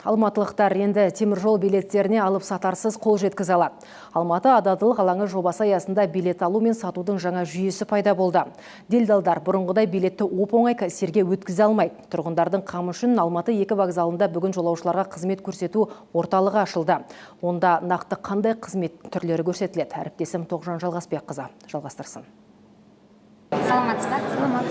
Алматылықтар енді теміржол билеттеріне алып сатарсыз қол жеткізе алады. Алматы адалдық алаңы жобасы аясында билет алу мен сатудың жаңа жүйесі пайда болды. Делдалдар бұрынғыдай билетті оп-оңай кассирге өткізе алмайды. Тұрғындардың қамы үшін Алматы 2 вокзалында бүгін жолаушыларға қызмет көрсету орталығы ашылды. Онда нақты қандай қызмет түрлері көрсетіледі? Әріптесім Тоғжан Жалғасбекқызы жалғастырсын. Саламатсыз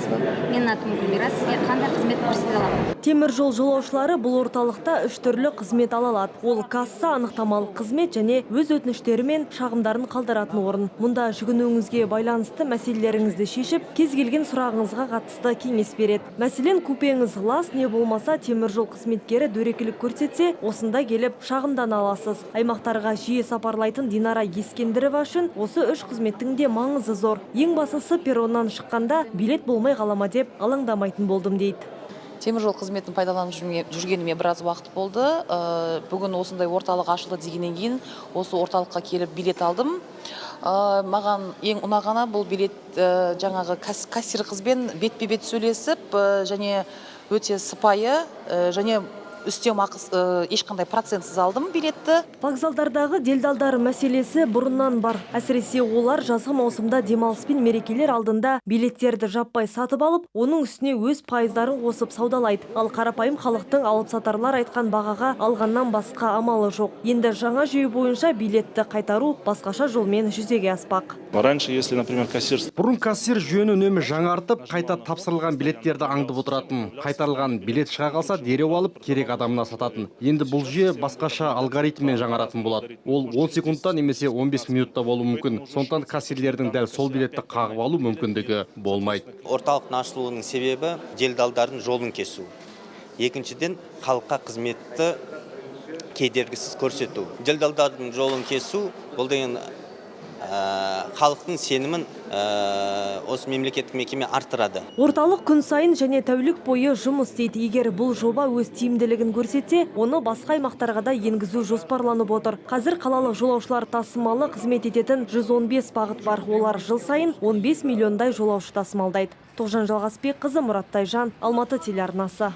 ба? Менің атым Гүлмира, сізге қандай қызмет көрсете аламын? Темір жол жолаушылары бұл орталықта 3 түрлі қызмет ала алады. Ол касса, анықтамалық қызмет және өз өтініштері мен шағымдарын қалдыратын орын. Мұнда жүгінуіңізге байланысты мәселелеріңізді шешіп, кез келген сұрағыңызға қатысты кеңес береді. Мәселен, купеңіз лас не болмаса темір жол қызметкері дөрекілік көрсетсе, осында келіп шағымдана аласыз. Аймақтарға жиі сапарлайтын Динара Ескендірова үшін осы 3 қызметтің де маңызы зор. Ең басысы перроннан шыққанда билет болмай қалама деп алаңдамайтын болдым дейді. Темір жол қызметін пайдаланып жүргеніме біраз уақыт болды. Бүгін осындай орталық ашылды дегеннен кейін осы орталыққа келіп билет алдым. Маған ең ұнағаны бұл билет жаңағы кассир қызбен бетпе-бет сөйлесіп, және өте сыпайы, және үстем ақы ешқандай процентсіз алдым билетті. Вокзалдардағы делдалдар мәселесі бұрыннан бар. Әсіресе олар жазғы маусымда демалыс пен мерекелер алдында билеттерді жаппай сатып алып, оның үстіне өз пайыздарын қосып саудалайды. Ал қарапайым халықтың алып сатарлар айтқан бағаға алғаннан басқа амалы жоқ. Енді жаңа жүйе бойынша билетті қайтару басқаша жолмен жүзеге аспақ. Раньше, если, например, Бұрын кассир жүйені үнемі жаңартып, қайта тапсырылған билеттерді аңдып отыратын. Қайтарылған билет шыға қалса, дереу алып, керек адамына сататын. Енді бұл жүйе басқаша алгоритммен жаңаратын болады. Ол 10 секундта немесе 15 минутта болуы мүмкін. Сондықтан кассирлердің дәл сол билетті қағып алу мүмкіндігі болмайды. Орталықтың ашылуының себебі делдалдардың жолын кесу. Екіншіден, халыққа қызметті кедергісіз көрсету. Делдалдардың жолын кесу бұл деген халықтың сенімін осы мемлекеттік мекеме артырады. Орталық күн сайын және тәулік бойы жұмыс істейді. Егер бұл жоба өз тиімділігін көрсетсе, оны басқа аймақтарға да енгізу жоспарланып отыр. Қазір қалалық жолаушылар тасымалы қызмет ететін 115 бағыт бар. Олар жыл сайын 15 миллиондай жолаушы тасымалдайды. Тоғжан Жалғасбекқызы, Мұрат Тайжан, Алматы телеарнасы.